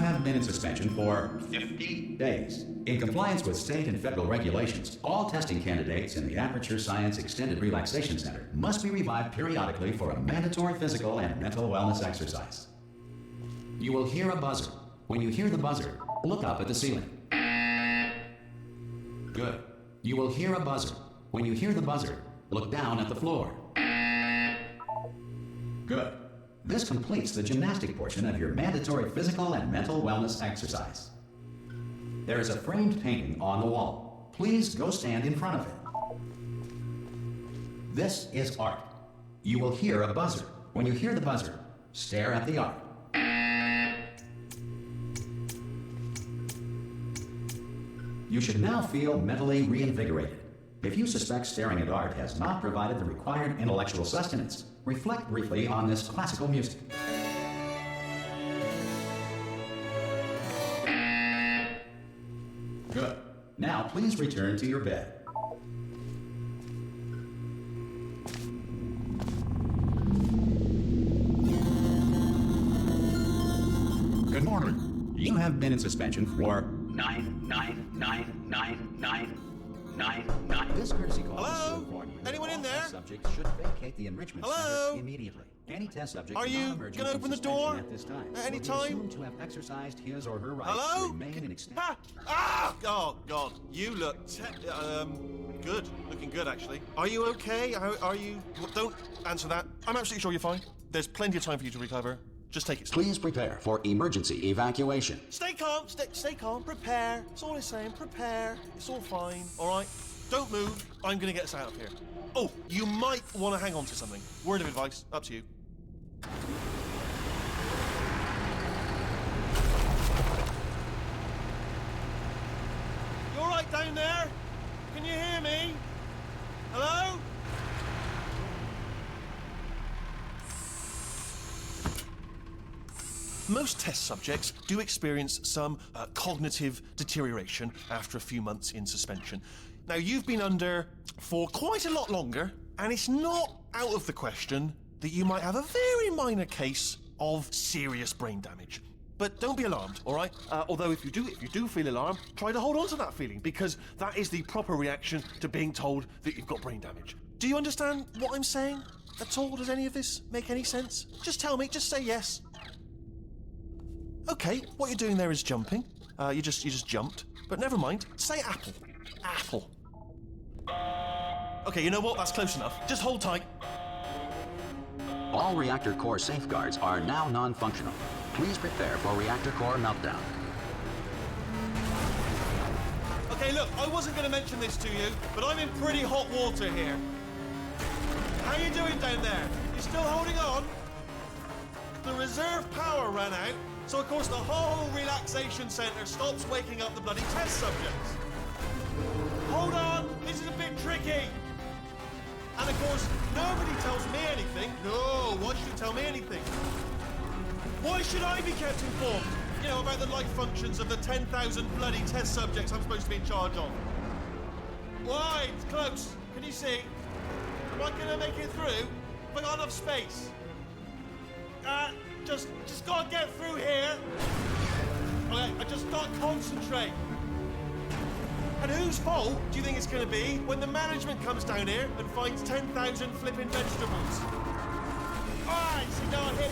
have been in suspension for 50 days. In compliance with state and federal regulations, all testing candidates in the Aperture Science Extended Relaxation Center must be revived periodically for a mandatory physical and mental wellness exercise. You will hear a buzzer. When you hear the buzzer, look up at the ceiling. Good. You will hear a buzzer. When you hear the buzzer, look down at the floor. Good. This completes the gymnastic portion of your mandatory physical and mental wellness exercise. There is a framed painting on the wall. Please go stand in front of it. This is art. You will hear a buzzer. When you hear the buzzer, stare at the art. You should now feel mentally reinvigorated. If you suspect staring at art has not provided the required intellectual sustenance, reflect briefly on this classical music. Good. Now please return to your bed. Good morning. You have been in suspension for 9999999. This courtesy call is to inform you. Anyone in there? Subjects should vacate the enrichment center immediately. Any test subject Are you gonna open the door at this time at any will be time? assumed to have exercised his or her right Hello? to remain in extent. Oh God, you look good. Looking good, actually. Are you okay? Are you? Don't answer that. I'm absolutely sure you're fine. There's plenty of time for you to recover. Just take it slow. Please prepare for emergency evacuation. Stay calm. Stay calm. Prepare. That's all I'm saying. Prepare. It's all fine. All right. Don't move. I'm gonna get us out of here. Oh, you might want to hang on to something. Word of advice. Up to you. You all right down there? Can you hear me? Hello? Most test subjects do experience some cognitive deterioration after a few months in suspension. Now, you've been under for quite a lot longer, and it's not out of the question that you might have a very minor case of serious brain damage. But don't be alarmed, all right? Although if you do feel alarmed, try to hold on to that feeling, because that is the proper reaction to being told that you've got brain damage. Do you understand what I'm saying at all? Does any of this make any sense? Just tell me, just say yes. Okay, what you're doing there is jumping. You just jumped. But never mind. Say apple. Apple. Okay, you know what? That's close enough. Just hold tight. All reactor core safeguards are now non-functional. Please prepare for reactor core meltdown. Okay, look, I wasn't going to mention this to you, but I'm in pretty hot water here. How you doing down there? You still holding on? The reserve power ran out, so of course the whole relaxation centre stops waking up the bloody test subjects. Hold on, this is a bit tricky. And of course, nobody tells me anything. No, why should you tell me anything? Why should I be kept informed? You know, about the life functions of the 10,000 bloody test subjects I'm supposed to be in charge of. Why? It's close. Can you see? Am I gonna make it through? Have I got enough space? Just gotta get through here. Okay, I just gotta concentrate. And whose fault do you think it's gonna be when the management comes down here and finds 10,000 flipping vegetables? Alright, see, no, I hit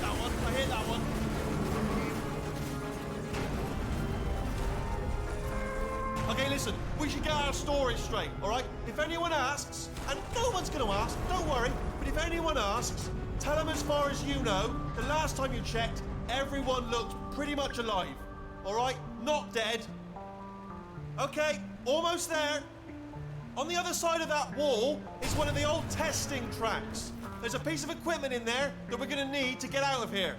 that one. Okay, listen, we should get our story straight, alright? If anyone asks, and no one's gonna ask, don't worry, but if anyone asks, tell them as far as you know, the last time you checked, everyone looked pretty much alive, alright? Not dead. Okay, almost there. On the other side of that wall is one of the old testing tracks. There's a piece of equipment in there that we're gonna need to get out of here.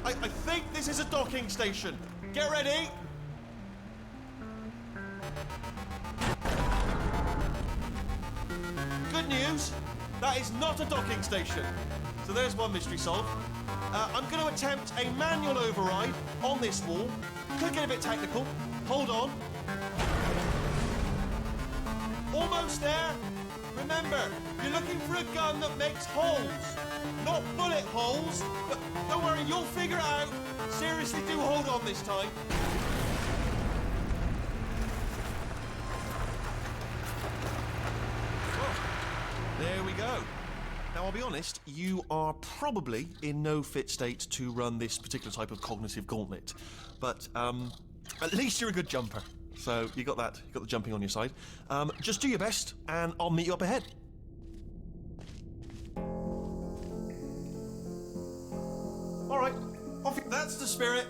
I think this is a docking station. Get ready. Good news, that is not a docking station. So there's one mystery solved. I'm going to attempt a manual override on this wall. Could get a bit technical. Hold on. Almost there. Remember, you're looking for a gun that makes holes, not bullet holes. But don't worry, you'll figure it out. Seriously, do hold on this time. There we go. Now, I'll be honest, you are probably in no fit state to run this particular type of cognitive gauntlet. But, at least you're a good jumper. So, you got the jumping on your side. Just do your best, and I'll meet you up ahead. All right, off. That's the spirit.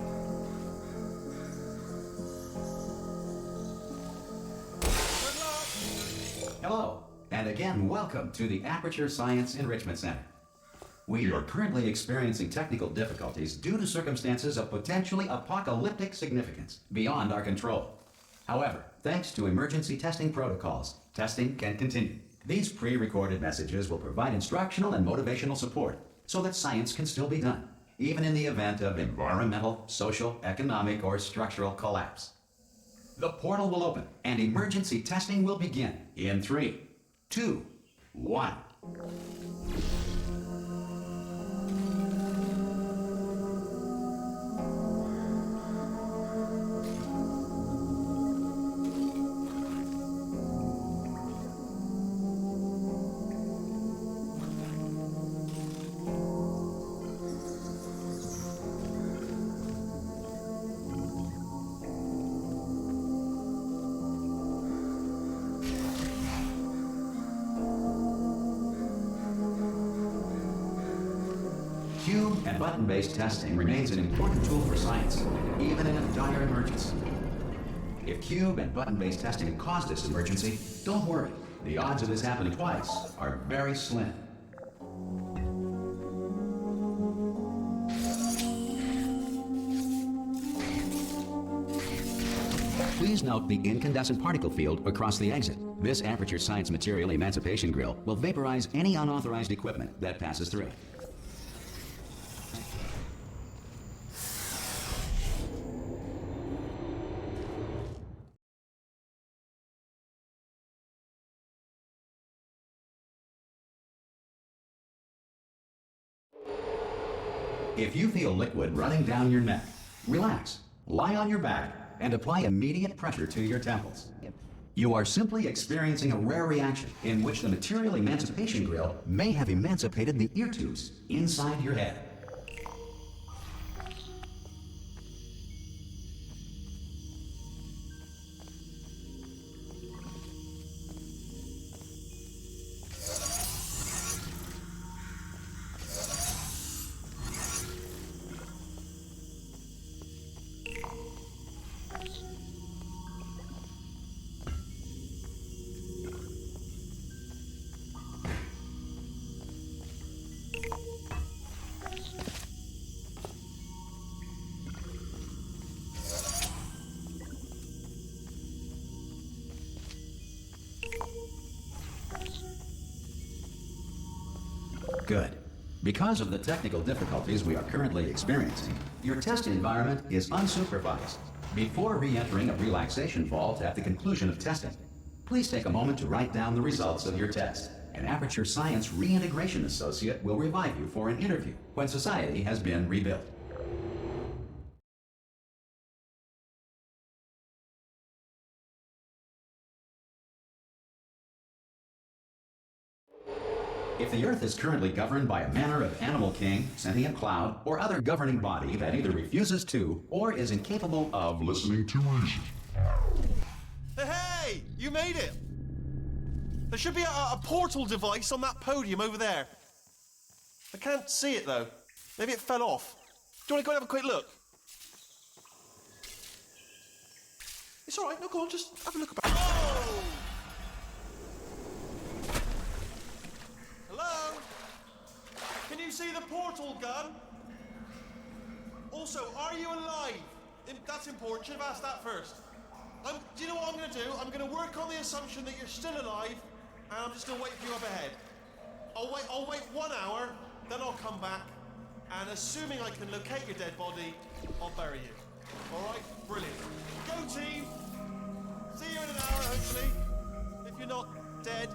Good luck. Hello, and again, welcome to the Aperture Science Enrichment Center. We are currently experiencing technical difficulties due to circumstances of potentially apocalyptic significance beyond our control. However, thanks to emergency testing protocols, testing can continue. These pre-recorded messages will provide instructional and motivational support so that science can still be done, even in the event of environmental, social, economic, or structural collapse. The portal will open and emergency testing will begin in 3, 2, 1. Cube and button-based testing remains an important tool for science, even in a dire emergency. If cube and button-based testing caused this emergency, don't worry. The odds of this happening twice are very slim. Please note the incandescent particle field across the exit. This Aperture Science Material Emancipation Grill will vaporize any unauthorized equipment that passes through. If you feel liquid running down your neck, relax, lie on your back, and apply immediate pressure to your temples. You are simply experiencing a rare reaction in which the Material Emancipation Grill may have emancipated the ear tubes inside your head. Good. Because of the technical difficulties we are currently experiencing, your test environment is unsupervised. Before re-entering a relaxation vault at the conclusion of testing, please take a moment to write down the results of your test. An Aperture Science Reintegration Associate will revive you for an interview when society has been rebuilt. If the Earth is currently governed by a manner of animal king, sentient cloud, or other governing body that either refuses to or is incapable of listening to reason. Hey, you made it! There should be a portal device on that podium over there. I can't see it though. Maybe it fell off. Do you want to go and have a quick look? It's alright, no, go on, just have a look about. Oh! Hello? Can you see the portal gun? Also, are you alive? That's important, should have asked that first. Do you know what I'm going to do? I'm going to work on the assumption that you're still alive, and I'm just going to wait for you up ahead. I'll wait 1 hour, then I'll come back, and assuming I can locate your dead body, I'll bury you. Alright? Brilliant. Go team! See you in an hour, hopefully. If you're not dead.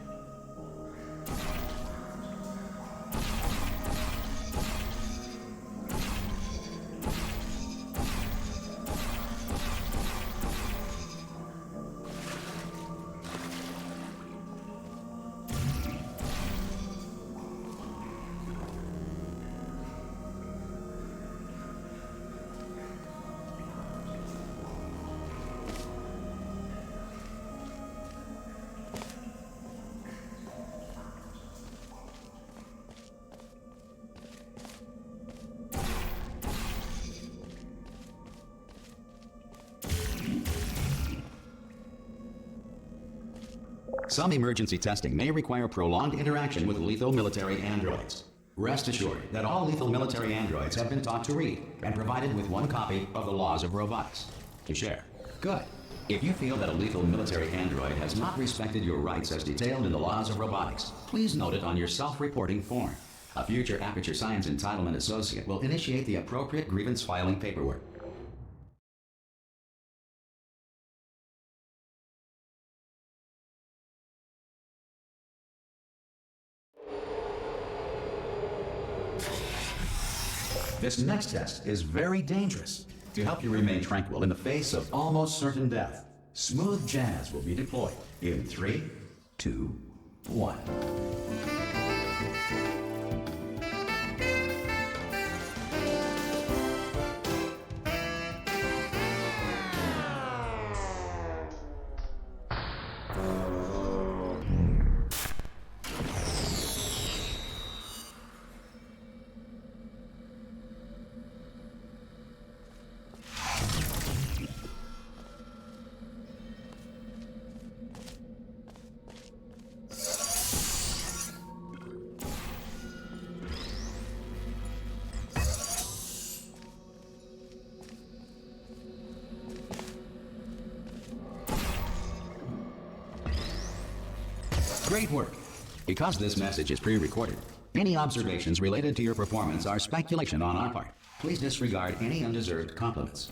Some emergency testing may require prolonged interaction with lethal military androids. Rest assured that all lethal military androids have been taught to read and provided with one copy of the Laws of Robotics to share. Good. If you feel that a lethal military android has not respected your rights as detailed in the Laws of Robotics, please note it on your self-reporting form. A future Aperture Science Entitlement Associate will initiate the appropriate grievance filing paperwork. This next test is very dangerous. To help you remain tranquil in the face of almost certain death, smooth jazz will be deployed in 3, 2, 1. Great work. Because this message is pre-recorded, any observations related to your performance are speculation on our part. Please disregard any undeserved compliments.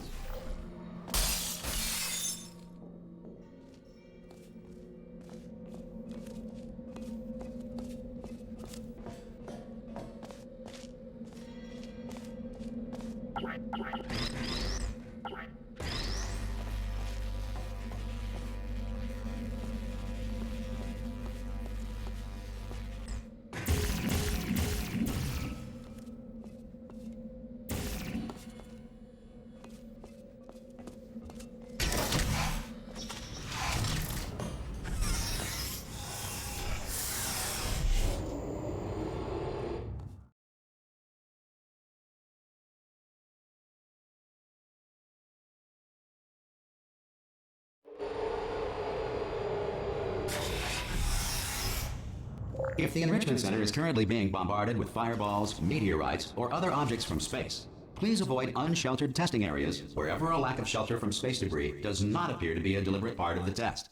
If the Enrichment Center is currently being bombarded with fireballs, meteorites, or other objects from space, please avoid unsheltered testing areas wherever a lack of shelter from space debris does not appear to be a deliberate part of the test.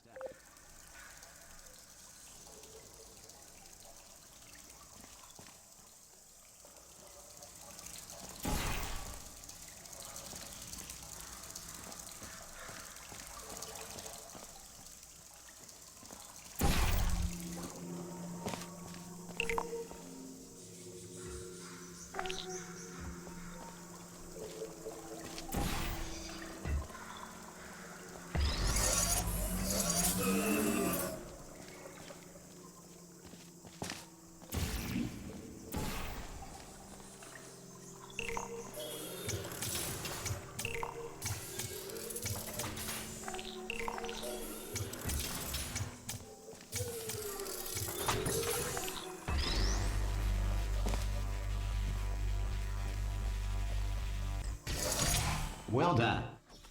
Well done.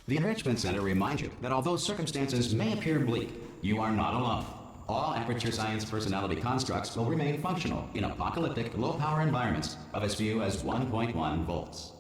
The Enrichment Center reminds you that although circumstances may appear bleak, you are not alone. All Aperture Science personality constructs will remain functional in apocalyptic, low-power environments of as few as 1.1 volts.